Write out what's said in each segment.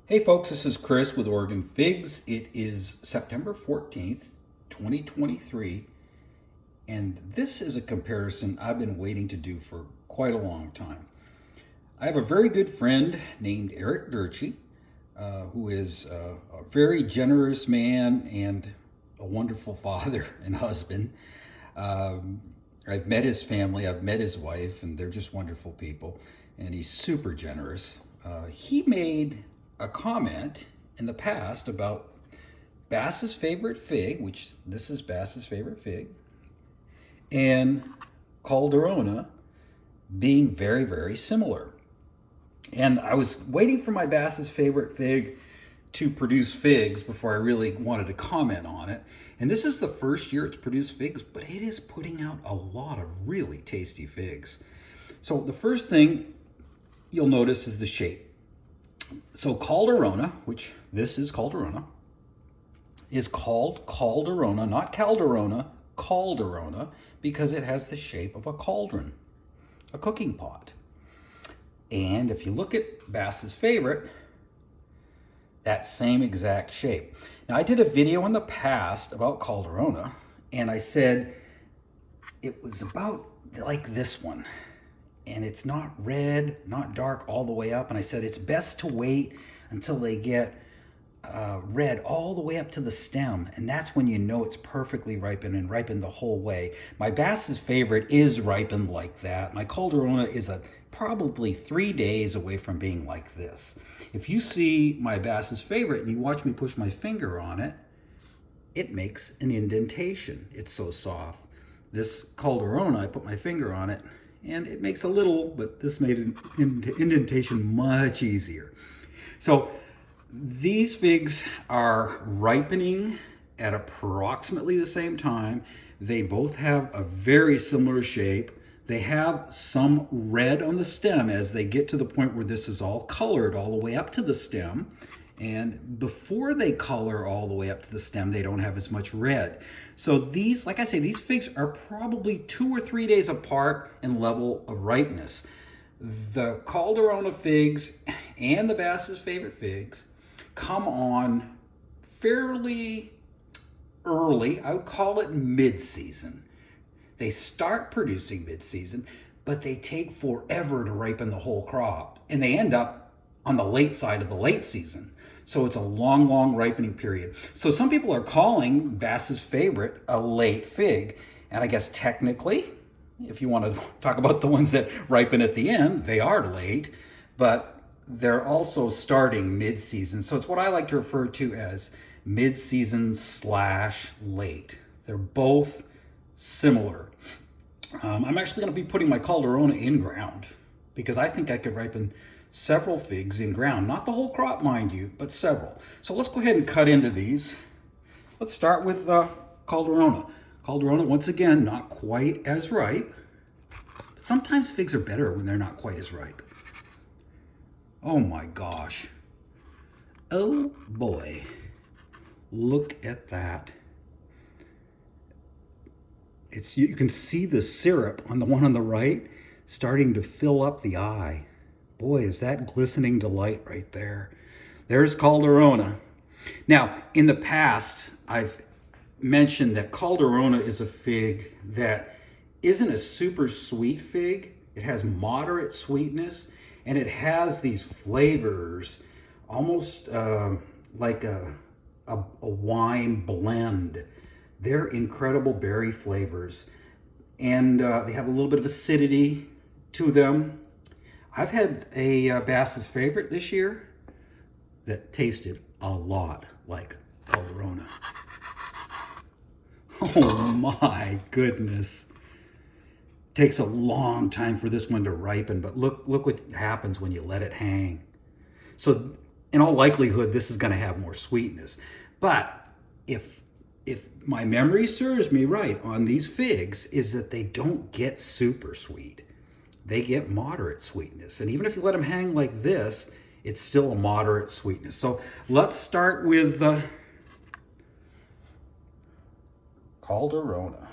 Hey folks, this is Chris with Oregon Figs. It is September 14th, 2023, and this is a comparison I've been waiting to do for quite a long time. I have a very good friend named Eric Durchie, who is a very generous man and a wonderful father and husband. I've met his family, I've met his wife, and they're just wonderful people, and he's super generous. He made a comment in the past about Bass's favorite fig, which this is Bass's favorite fig, and Calderona being very, very similar. And I was waiting for my Bass's favorite fig to produce figs before I really wanted to comment on it. And this is the first year it's produced figs, but it is putting out a lot of really tasty figs. So the first thing you'll notice is the shape. So Calderona, which this is Calderona, is called Calderona, not Calderona, Calderona, because it has the shape of a cauldron, a cooking pot. And if you look at Bass's favorite, that same exact shape. Now I did a video in the past about Calderona, and I said it was about like this one. And it's not red, not dark all the way up. And I said it's best to wait until they get red all the way up to the stem. And that's when you know it's perfectly ripened and ripened the whole way. My Bass's favorite is ripened like that. My Calderona is probably 3 days away from being like this. If you see my Bass's favorite and you watch me push my finger on it, it makes an indentation. It's so soft. This Calderona, I put my finger on it, and it makes a little, but this made an indentation much easier. So these figs are ripening at approximately the same time. They both have a very similar shape. They have some red on the stem as they get to the point where this is all colored all the way up to the stem. And before they color all the way up to the stem, they don't have as much red. So these, like I say, these figs are probably 2 or 3 days apart in level of ripeness. The Calderona figs and the Bass's favorite figs come on fairly early. I would call it mid-season. They start producing mid-season, but they take forever to ripen the whole crop. And they end up on the late side of the late season. So it's a long, long ripening period. So some people are calling Bass's favorite a late fig. And I guess technically, if you want to talk about the ones that ripen at the end, they are late, but they're also starting mid-season. So it's what I like to refer to as mid-season / late. They're both similar. I'm actually going to be putting my Calderona in ground because I think I could ripen several figs in ground. Not the whole crop, mind you, but several. So let's go ahead and cut into these. Let's start with Calderona. Calderona, once again, not quite as ripe. But sometimes figs are better when they're not quite as ripe. Oh my gosh. Oh boy. Look at that. You can see the syrup on the one on the right starting to fill up the eye. Boy, is that glistening delight right there. There's Calderona. Now, in the past, I've mentioned that Calderona is a fig that isn't a super sweet fig. It has moderate sweetness, and it has these flavors, almost like a wine blend. They're incredible berry flavors, and they have a little bit of acidity to them. I've had a Bass's favorite this year that tasted a lot like Calderona. Oh my goodness. Takes a long time for this one to ripen, but look what happens when you let it hang. So in all likelihood, this is going to have more sweetness. But if my memory serves me right on these figs, is that they don't get super sweet. They get moderate sweetness. And even if you let them hang like this, it's still a moderate sweetness. So let's start with Calderona.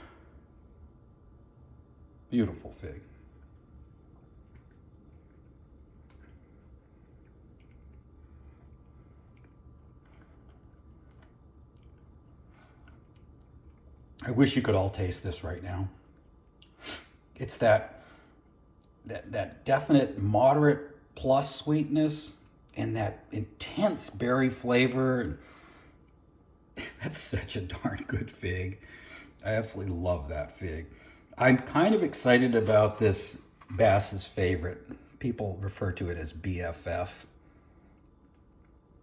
Beautiful fig. I wish you could all taste this right now. It's that definite moderate plus sweetness and that intense berry flavor. That's such a darn good fig. I absolutely love that fig. I'm kind of excited about this Bass's Favorite. People refer to it as BFF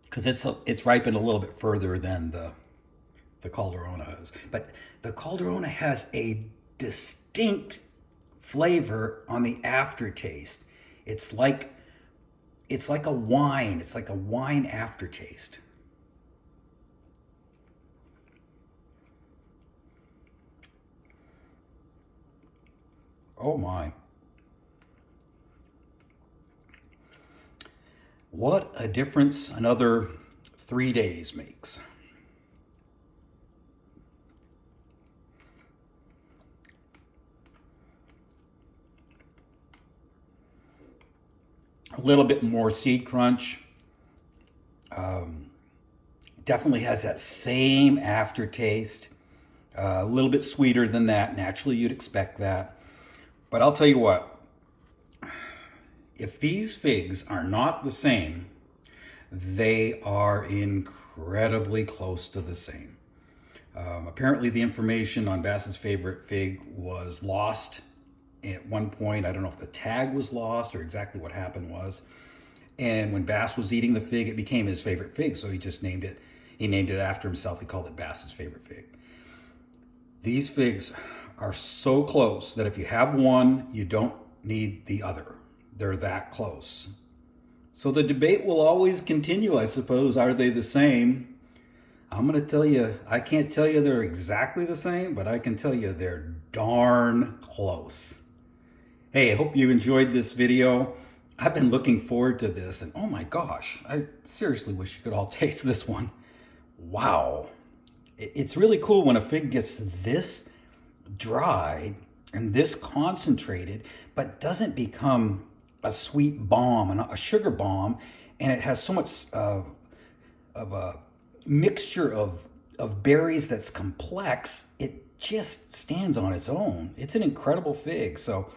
because it's ripened a little bit further than the Calderona is. But the Calderona has a distinct flavor on the aftertaste. It's like a wine. It's like a wine aftertaste. Oh my. What a difference another 3 days makes. A little bit more seed crunch. Definitely has that same aftertaste. A little bit sweeter than that. Naturally, you'd expect that. But I'll tell you what, if these figs are not the same, they are incredibly close to the same. Apparently the information on Bass's Favorite fig was lost at one point. I don't know if the tag was lost or exactly what happened was. And when Bass was eating the fig, it became his favorite fig. So he just named it after himself. He called it Bass's Favorite fig. These figs are so close that if you have one, you don't need the other. They're that close. So the debate will always continue, I suppose. Are they the same? I'm going to tell you, I can't tell you they're exactly the same, but I can tell you they're darn close. Hey, I hope you enjoyed this video. I've been looking forward to this, and oh my gosh, I seriously wish you could all taste this one. Wow. It's really cool when a fig gets this dried and this concentrated, but doesn't become a sweet bomb and a sugar bomb, and it has so much of a mixture of berries that's complex. It just stands on its own. It's an incredible fig. So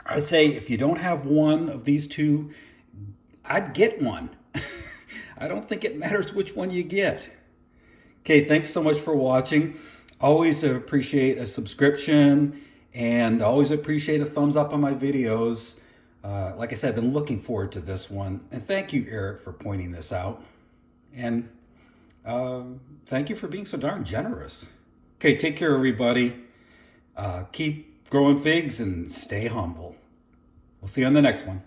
I'd say if you don't have one of these two, I'd get one. I don't think it matters which one you get. Okay, thanks so much for watching. Always appreciate a subscription and always appreciate a thumbs up on my videos. Like I said, I've been looking forward to this one. And thank you, Eric, for pointing this out. And thank you for being so darn generous. Okay, take care, everybody. Keep growing figs and stay humble. We'll see you on the next one.